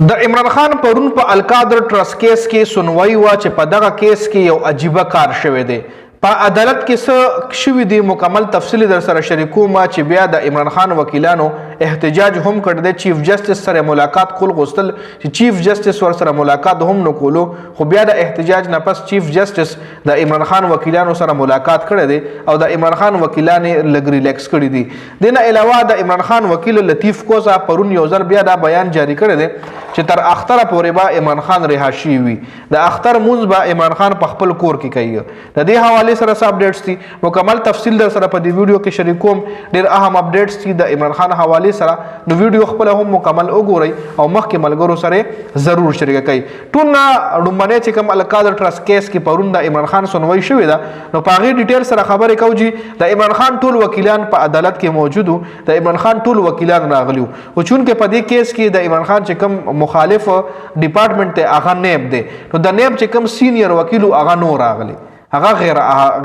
د عمران خان پرون په القادر ټرسٹ کیس کې سنوي وا چې په دغه کیس کې یو عجیبه کار شوی دی. په عدالت کې څه شوي دي مکمل تفصیل در سره شریکوم چې بیا د عمران خان وکیلانو احتجاج هم کړی دی. چیف جسټس سره ملاقات کول غوښتل چې چیف جسټس ور سره ملاقات هم نه کولو، خو بیا د احتجاج نه پس چیف جسټس د عمران خان وکیلانو سره ملاقات کړی دی او د عمران خان وکیلان لږ ریلیکس کړي دي. دنه علاوه د عمران خان وکیل لطیف کوزا پرون یو ځل بیا دا بیان جاری کړی دی چې تر اخترہ پورې به عمران خان رها شي وي. د اختر مونږ به عمران خان په خپل کور کې کوي. د دې حواله سره څه اپډیټس دي مکمل تفصیل در سره په دې ویډیو کې شریکوم. ډېر اهم اپډیټس دي د عمران خان حواله سره، نو ویډیو خپل هم مکمل وګورئ او مخکې ملګرو سره ضرور شریک کړئ. ټول لومړنی چې کوم القادر ټرسٹ کیس کې پرون د عمران خان سنوي شوې ده، نو په هغې ډیټیل سره خبرې کوو چې د عمران خان ټول وکیلان په عدالت کې موجود وو. د عمران خان ټول وکیلان راغلي وو، خو چونکې په دې کیس کې د عمران خان چې کوم مخالف ډپارټمنټ ته هغه نیب دی، نو د نیب چې کوم سینیر وکیل هغه نو راغلی، هغه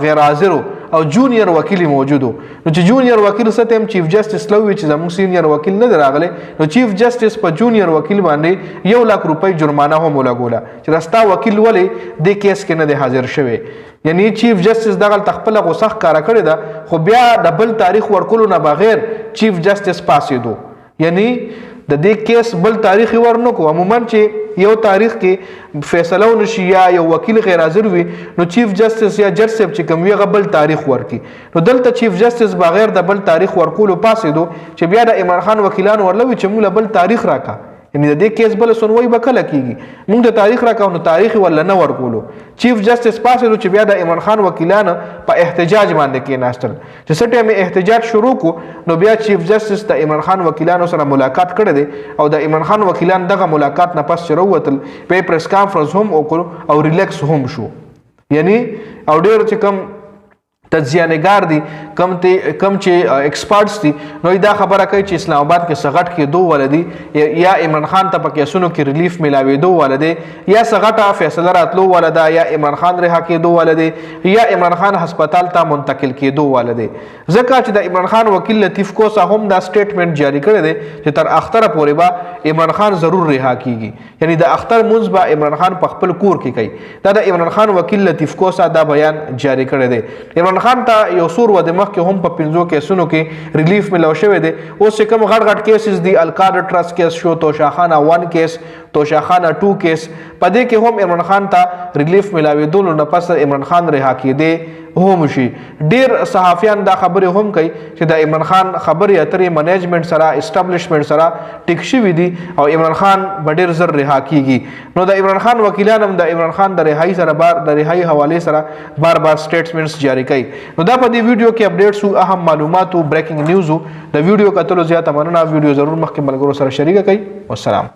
غیر حاضر او جونیئر وکیل موجود وو. نو چې جونیئر وکیل څه ټیم چیف جسټس لوي چې زموږ سینیر وکیل نه راغلی، نو چیف جسټس په جونیئر وکیل باندې 1 لک روپۍ جرمانه هم ولګوله چې راستا وکیل ولې د کیس کې نه دی حاضر شوی. یعنی چیف جسټس دغه تخپل غوسه ښکارا کړې ده، خو بیا د بل تاریخ ورکولو نه بغیر چیف جسټس پاسېدو. یعنی د دې کیس بل تاریخ ورنکو. عموما چې یو تاریخ کې فیصله ونشي یا یو وکیل غیر حاضر وي، نو چیف جسټس یا جج صاحب چې کوم وي هغه بل تاریخ ورکي. نو دلته چیف جسټس بغیر د بل تاریخ ورکولو پاسېدو چې بیا د عمران خان وکیلان ورلوي چې موږ بل تاریخ راکا. یعنی د دې کیس بل سنوي به کله کیږي، موږ د تاریخ راکاو، نو تاریخ ولا نه ورکولو. چیف جسټس پاسېدو چې بیا د عمران خان وکیلان په احتجاج باندې کېناستل. چې څه ټایم احتجاج شروع کو، نو بیا چیف جسټس د عمران خان وکیلانو سره ملاقات کړی دی او د عمران خان وکیلان دغه ملاقات نه پس چې راووتل، په پریس کانفرنس هم وکړو او ریلیکس هم شو. یعنی او ډېر چې کم تجزیه‌نګار دي، کم چې ایکسپرټس دي، نو دا خبره کوي چې اسلام آباد کې سغټ کې 2 ولدي یا عمران خان ته په کیسونو کې ریلیف ملاوېدو ولدي، یا سغټه فیصله راتلو ولدا، یا عمران خان رها کېدو ولدي، یا عمران خان هسپتال ته منتقل کېدو ولدي. ځکه چې د عمران خان وکیل لطیف کوزا هم دا سټیټمنټ جاری کړی دی چې تر اختره پورې به عمران خان ضرور رها کیږي. یعنی د اختر مونځ به عمران خان په خپل کور کې کوي. دا د عمران خان وکیل لطیف کوزا دا بیان جاری کړی دی. عمران خان ته یو سور و د مخ کې هم په 5 کیسونو کې ریلیف ملو شوی دی. اوس چې کوم غټ کیسز دی، القادر ټرسٹ کیس شو، توشاخانه 1 کیس، توشاخانه 2 کیس، په دې کې هم عمران خان ته ریلیف ملاوېدلو نه پس عمران خان رها کېدی هم شي. ډیر صحافیان دا خبرې هم کوي چې د عمران خان خبرې اترې منیجمنت سره اسټابلیشمنت سره ټیک شوي دي او عمران خان به ډیر زر رها کیږي. نو د عمران خان وکیلان هم د عمران خان د رهایی سره د رهایی حواله سره بار سټیټمنټس جاری کوي. نو دا په دې ویډیو کې اپډیټس او اهم معلومات او بریکینګ نیوز د ویډیو کتلو زیاته مننه. ویډیو ضرور مخکې ملګرو سره شریک کړئ. والسلام.